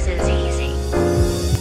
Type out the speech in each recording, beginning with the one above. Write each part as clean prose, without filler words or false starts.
This is easy.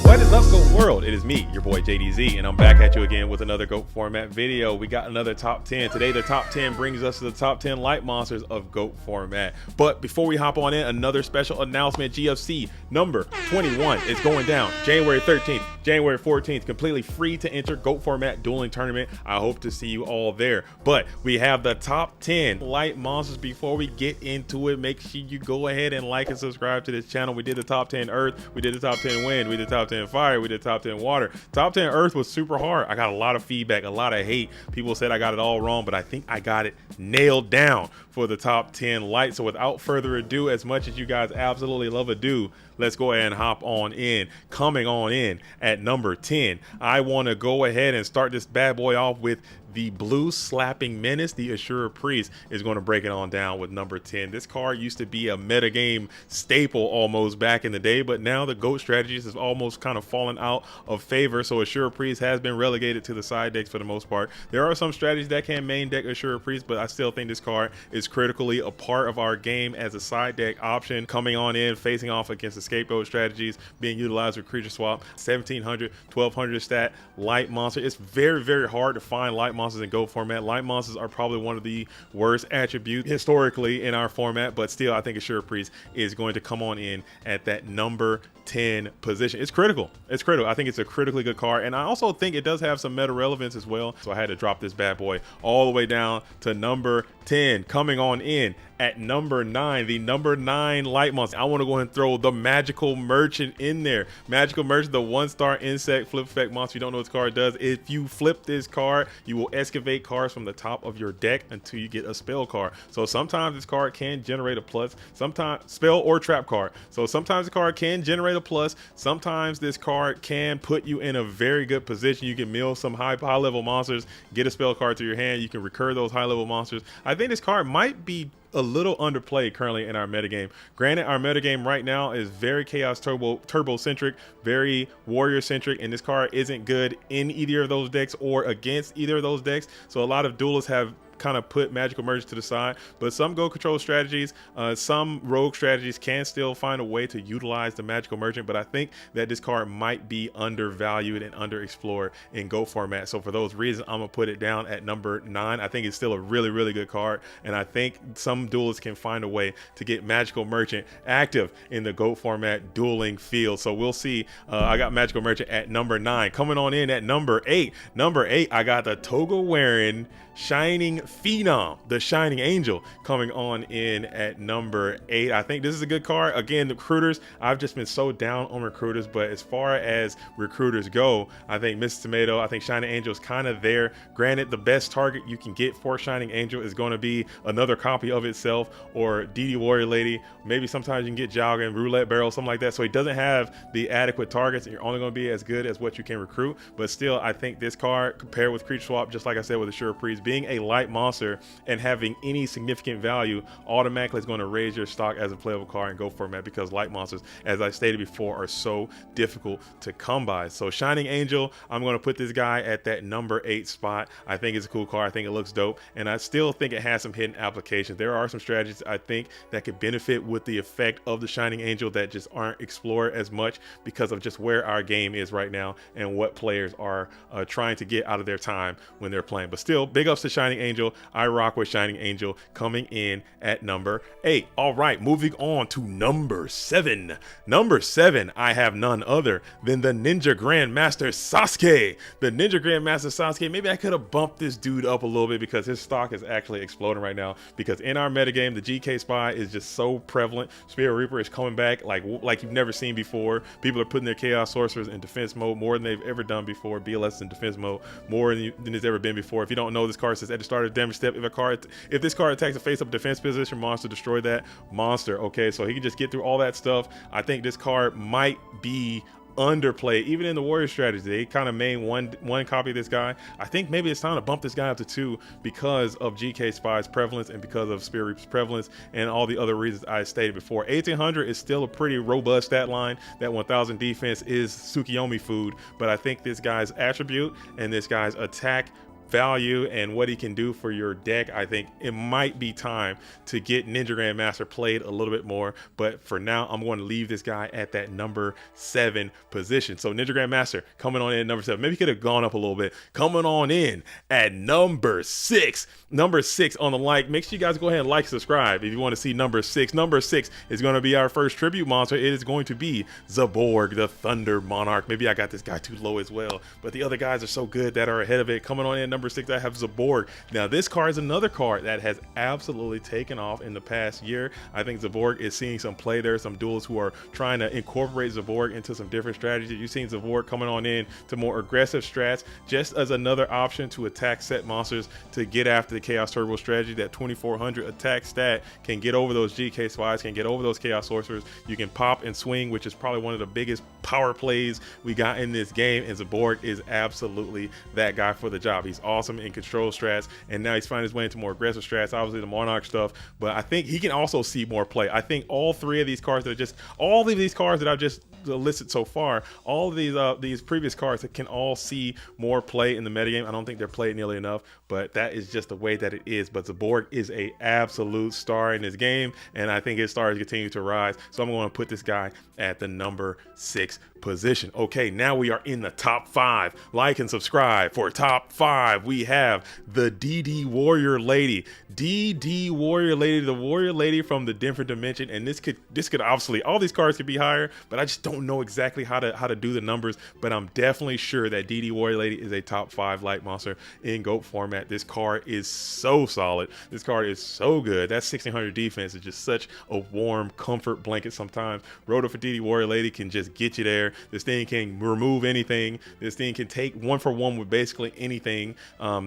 What is up, GOAT World? It is me, your boy JDZ, and I'm back at you again with another GOAT format video. We got another top 10. Today, the top 10 brings us to the top 10 light monsters of GOAT format. But before we hop on in, another special announcement. GFC number 21 is going down January 13th, January 14th, completely free to enter GOAT format dueling tournament. I hope to see you all there. But we have the top 10 light monsters. Before we get into it, make sure you go ahead and like and subscribe to this channel. We did the top 10 Earth, we did the top 10 Wind, we did the top 10 Fire, we did top 10 Water. Top 10 Earth was super hard. I got a lot of feedback, a lot of hate. People said I got it all wrong, but I think I got it nailed down for the top 10 light. So without further ado, as much as you guys absolutely love a do, let's go ahead and hop on in. Coming on in at number 10, I want to go ahead and start this bad boy off with the blue slapping menace. The Aure Priest is going to break it on down with number 10. This card used to be a metagame staple almost back in the day, but now the GOAT strategies has almost kind of fallen out of favor. So Aure Priest has been relegated to the side decks for the most part. There are some strategies that can main deck Aure Priest, but I still think this card is critically a part of our game as a side deck option. Coming on in, facing off against the scapegoat strategies, being utilized with creature swap, 1700, 1200 stat light monster. It's very, very hard to find light monsters in GOAT format. Light monsters are probably one of the worst attributes historically in our format, but still I think Aure Priest is going to come on in at that number 10 position. It's critical. It's critical. I think it's a critically good card, and I also think it does have some meta relevance as well. So I had to drop this bad boy all the way down to number 10. Coming on in at number 9, the number 9 light monster. I want to go ahead and throw the Magical Merchant in there. Magical Merchant, the 1-star insect flip effect monster. You don't know what this card does. If you flip this card, you will excavate cards from the top of your deck until you get a spell card. So sometimes this card can generate a plus, sometimes spell or trap card. So sometimes the card can generate a plus, sometimes this card can put you in a very good position. You can mill some high level monsters, get a spell card to your hand, you can recur those high level monsters. I think this card might be a little underplayed currently in our metagame. Granted, our metagame right now is very Chaos Turbo centric, very Warrior centric, and this card isn't good in either of those decks or against either of those decks. So a lot of duelists have kind of put Magical Merchant to the side, but some Go control strategies, some rogue strategies can still find a way to utilize the Magical Merchant, but I think that this card might be undervalued and underexplored in Go format. So for those reasons, I'm gonna put it down at number 9. I think it's still a really, really good card, and I think some duelists can find a way to get Magical Merchant active in the Go format dueling field. So we'll see. I got Magical Merchant at number 9. Coming on in at number 8. Number 8, I got the toga wearing Shining Phenom, the Shining Angel, coming on in at number 8. I think this is a good card. Again, the recruiters, I've just been so down on recruiters, but as far as recruiters go, I think Mrs. Tomato, I think Shining Angel is kind of there. Granted, the best target you can get for Shining Angel is going to be another copy of itself or DD Warrior Lady. Maybe sometimes you can get Jogging, Roulette Barrel, something like that. So he doesn't have the adequate targets, and you're only going to be as good as what you can recruit. But still, I think this card, compared with creature swap, just like I said with the Aure Priest, being a light monster and having any significant value automatically is going to raise your stock as a playable card in Go format, because light monsters, as I stated before, are so difficult to come by. So Shining Angel, I'm going to put this guy at that number 8 spot. I think it's a cool card. I think it looks dope, and I still think it has some hidden applications. There are some strategies I think that could benefit with the effect of the Shining Angel that just aren't explored as much because of just where our game is right now and what players are trying to get out of their time when they're playing. But still, big ups to Shining Angel. I rock with Shining Angel coming in at number 8. All right, moving on to number 7. Number 7, I have none other than the Ninja Grandmaster Sasuke. The Ninja Grandmaster Sasuke. Maybe I could have bumped this dude up a little bit because his stock is actually exploding right now, because in our metagame, the GK Spy is just so prevalent. Spirit Reaper is coming back like you've never seen before. People are putting their Chaos Sorcerers in defense mode more than they've ever done before. BLS in defense mode more than it's ever been before. If you don't know, this card says at the start of the damage step, if this card attacks a face-up defense position monster, destroy that monster. Okay, so he can just get through all that stuff. I think this card might be underplayed even in the Warrior strategy. They kind of main one copy of this guy. I think maybe it's time to bump this guy up to 2 because of GK Spy's prevalence and because of Spirit Reaper's prevalence and all the other reasons I stated before. 1800 is still a pretty robust stat line. That 1000 defense is Tsukiyomi food, but I think this guy's attribute and this guy's attack value and what he can do for your deck, I think it might be time to get Ninja Grandmaster played a little bit more. But for now, I'm going to leave this guy at that number 7 position. So Ninja Grandmaster coming on in at number 7. Maybe he could have gone up a little bit. Coming on in at number 6. Number 6 on the like. Make sure you guys go ahead and like, subscribe if you want to see number 6. Number 6 is going to be our first tribute monster. It is going to be Zaborg, the Thunder Monarch. Maybe I got this guy too low as well, but the other guys are so good that are ahead of it. Coming on in at number 6, I have Zaborg. Now this card is another card that has absolutely taken off in the past year. I think Zaborg is seeing some play. There are some duels who are trying to incorporate Zaborg into some different strategies. You've seen Zaborg coming on in to more aggressive strats, just as another option to attack set monsters to get after the Chaos Turbo strategy. That 2400 attack stat can get over those GK spies, can get over those Chaos Sorcerers. You can pop and swing, which is probably one of the biggest power plays we got in this game, and Zaborg is absolutely that guy for the job. He's awesome in control strats, and now he's finding his way into more aggressive strats, obviously the Monarch stuff, but I think he can also see more play. I think all 3 of these cards that are just, all of these cards that I've just listed so far, all of these previous cards that can all see more play in the metagame. I don't think they're played nearly enough, but that is just the way that it is. But Zaborg is a absolute star in this game, and I think his stars continue to rise. So I'm going to put this guy at the number 6 position. Okay, now we are in the top 5. Like and subscribe for top 5. We have the DD Warrior Lady. DD Warrior Lady, the Warrior Lady from the different dimension. And this could obviously, all these cards could be higher, but I just don't know exactly how to do the numbers. But I'm definitely sure that DD Warrior Lady is a top 5 light monster in GOAT format. This card is so solid. This card is so good. That 1600 defense is just such a warm comfort blanket sometimes. Rhoda for DD Warrior Lady can just get you there. This thing can remove anything. This thing can take 1-for-1 with basically anything.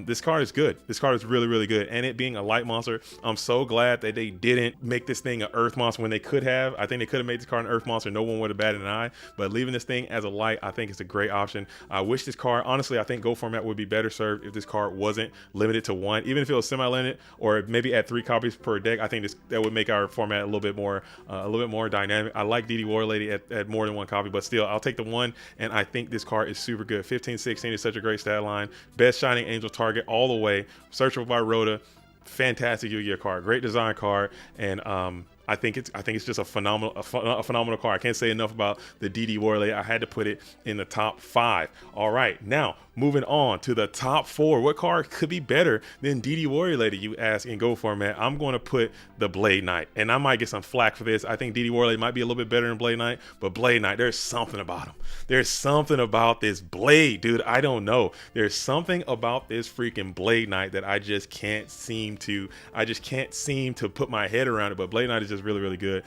This card is good. This card is really, really good. And it being a light monster, I'm so glad that they didn't make this thing an earth monster when they could have. I think they could have made this card an earth monster. No one would have batted an eye. But leaving this thing as a light, I think it's a great option. I wish this card, honestly, I think GOAT format would be better served if this card wasn't limited to 1. Even if it was semi-limited or maybe at 3 copies per deck, I think that would make our format a little bit more dynamic. I like DD Warrior Lady at more than 1 copy, but still, I'll take the 1, and I think this card is super good. 15-16 is such a great stat line. Best Shining Angel target all the way. Searchable by Rhoda. Fantastic Yu-Gi-Oh card. Great design card, and I think it's just a phenomenal card. I can't say enough about the DD Warrior Lady. I had to put it in the top 5. All right, now moving on to the top 4. What card could be better than DD Warrior Lady, you ask, in GOAT format? I'm going to put the Blade Knight, and I might get some flack for this. I think DD Warrior Lady might be a little bit better than Blade Knight, but Blade Knight, there's something about him. There's something about this blade, dude. I don't know. There's something about this freaking Blade Knight that I just can't seem to put my head around it. But Blade Knight is just really, really good.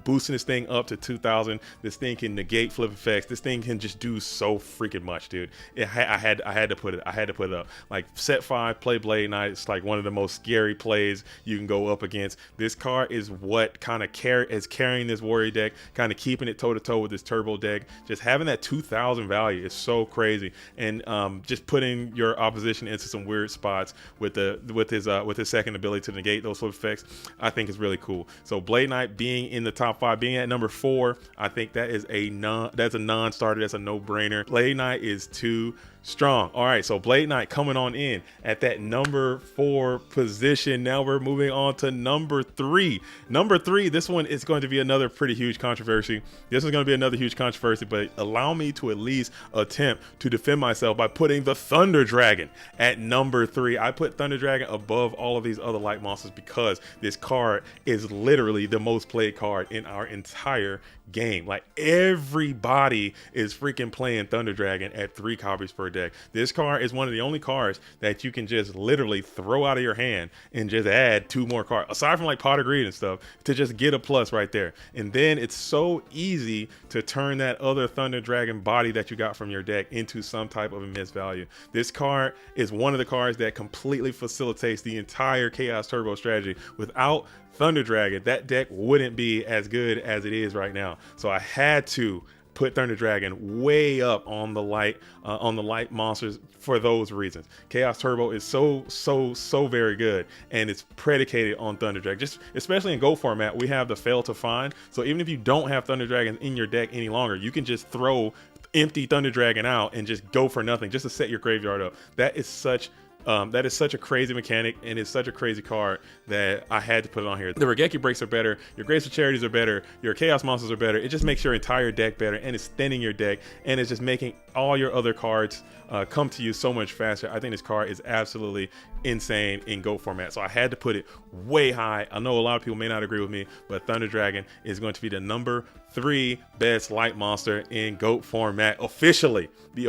Boosting this thing up to 2000. This thing can negate flip effects. This thing can just do so freaking much, dude. I had to put it up. Like set 5, play Blade Knight. It's like one of the most scary plays you can go up against. This card is what kind of is carrying this warrior deck, kind of keeping it toe to toe with this turbo deck. Just having that 2000 value is so crazy, and just putting your opposition into some weird spots with his second ability to negate those flip effects, I think is really cool. So Blade Knight being in the top 5, being at number 4, I think that's a non-starter. That's a no-brainer. Blade Knight is too strong. All right, so Blade Knight coming on in at that number 4 position. Now we're moving on to number 3. Number 3, this one is going to be another pretty huge controversy. This is going to be another huge controversy, but allow me to at least attempt to defend myself by putting the Thunder Dragon at number 3. I put Thunder Dragon above all of these other light monsters because this card is literally the most played card in our entire game. Like, everybody is freaking playing Thunder Dragon at 3 copies per deck. This card is one of the only cards that you can just literally throw out of your hand and just add 2 more cards, aside from like Pot of Greed and stuff, to just get a plus right there. And then it's so easy to turn that other Thunder Dragon body that you got from your deck into some type of immense value. This card is one of the cards that completely facilitates the entire Chaos Turbo strategy. Without Thunder Dragon, that deck wouldn't be as good as it is right now. So I had to put Thunder Dragon way up on the light monsters for those reasons. Chaos Turbo is so very good, and it's predicated on Thunder Dragon. Just especially in GOAT format, we have the fail to find. So even if you don't have Thunder Dragon in your deck any longer, you can just throw empty Thunder Dragon out and just go for nothing just to set your graveyard up. That is such That is such a crazy mechanic, and it's such a crazy card that I had to put it on here. The Regeki breaks are better, your Graceful Charities are better, your Chaos Monsters are better. It just makes your entire deck better, and it's thinning your deck, and it's just making all your other cards come to you so much faster. I think this card is absolutely insane in GOAT format, so I had to put it way high. I know a lot of people may not agree with me, but Thunder Dragon is going to be the number 3 best light monster in GOAT format officially. This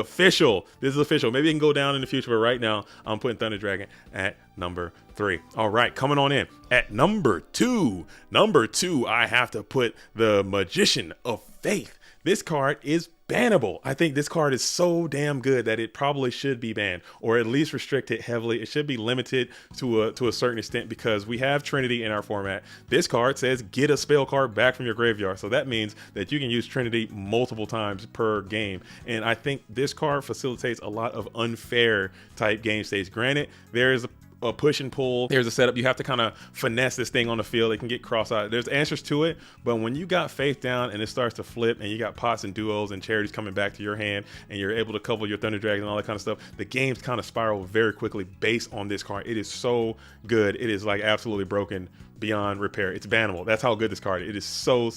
is official. Maybe it can go down in the future, but right now I'm putting Thunder Dragon at number 3. All right, coming on in at number 2. Number 2, I have to put the Magician of Faith. This card is bannable. I think this card is so damn good that it probably should be banned, or at least restricted heavily. It should be limited to a certain extent, because we have Trinity in our format. This card says get a spell card back from your graveyard, so that means that you can use Trinity multiple times per game, and I think this card facilitates a lot of unfair type game states. Granted, there's a push and pull, there's a setup, you have to kind of finesse this thing on the field. It can get cross-eyed, there's answers to it, but when you got Faith down and it starts to flip, and you got pots and duos and charities coming back to your hand, and you're able to couple your Thunder Dragon and all that kind of stuff, the games kind of spiral very quickly based on this card. It is so good. It is like absolutely broken beyond repair. It's bannable. That's how good this card is. It is so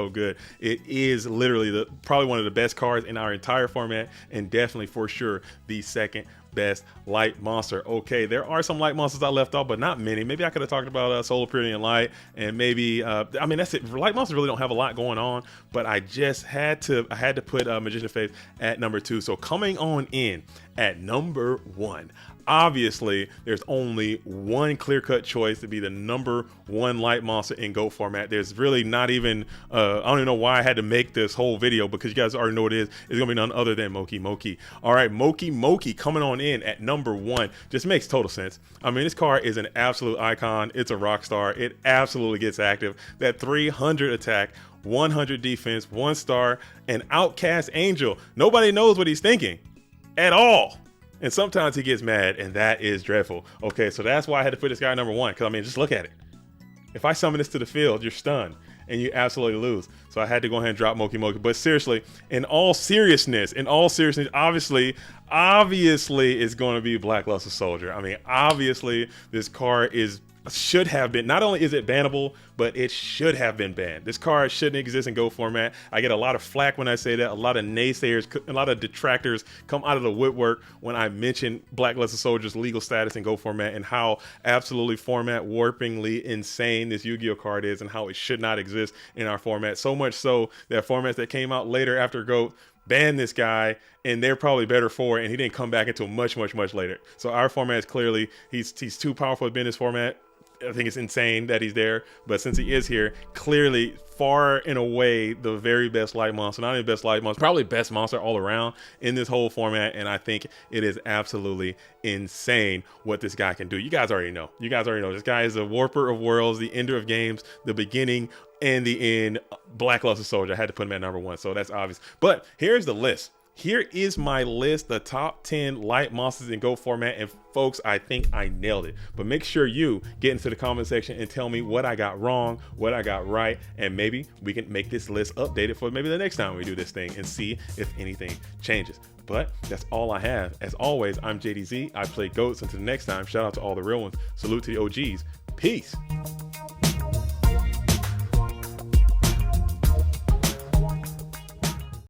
good. It is literally probably one of the best cards in our entire format, and definitely for sure the second best light monster. Okay, there are some light monsters I left off, but not many. Maybe I could have talked about Solar Purity and Light, and maybe I mean, that's it. Light monsters really don't have a lot going on, but I just had to put Magician of Faith at number 2. So coming on in at number 1, obviously there's only one clear-cut choice to be the number 1 light monster in GOAT format. There's really not even I don't even know why I had to make this whole video, because you guys already know what it is. It's gonna be none other than Moyi. All right, Moyi coming on in at number 1 just makes total sense. I mean, this card is an absolute icon. It's a rock star. It absolutely gets active. That 300 attack, 100 defense, 1 star, an Outcast Angel. Nobody knows what he's thinking at all. And sometimes he gets mad, and that is dreadful. Okay, so that's why I had to put this guy at number 1, because I mean, just look at it. If I summon this to the field, you're stunned, and you absolutely lose. So I had to go ahead and drop Moyi. But seriously, in all seriousness, obviously it's going to be Blackluster Soldier. I mean, obviously this card should have been, not only is it bannable, but it should have been banned. This card shouldn't exist in GO format. I get a lot of flack when I say that. A lot of naysayers, a lot of detractors come out of the woodwork when I mention Blackluster Soldier's legal status in GO format, and how absolutely format warpingly insane this Yu-Gi-Oh card is, and how it should not exist in our format. So much so that formats that came out later after GOAT banned this guy, and they're probably better for it, and he didn't come back until much later. So our format is clearly, he's too powerful to be in this format. I think it's insane that he's there, but since he is here, clearly far and away the very best light monster, not even best light monster, probably best monster all around in this whole format. And I think it is absolutely insane what this guy can do. You guys already know. This guy is a warper of worlds, the ender of games, the beginning and the end. Blackluster Soldier. I had to put him at number 1, so that's obvious. But here's the list. Here is my list, the top 10 light monsters in GO format, and folks, I think I nailed it. But make sure you get into the comment section and tell me what I got wrong, what I got right, and maybe we can make this list updated for maybe the next time we do this thing, and see if anything changes. But that's all I have. As always, I'm JDZ. I play GOATs. Until the next time, shout out to all the real ones. Salute to the OGs. Peace.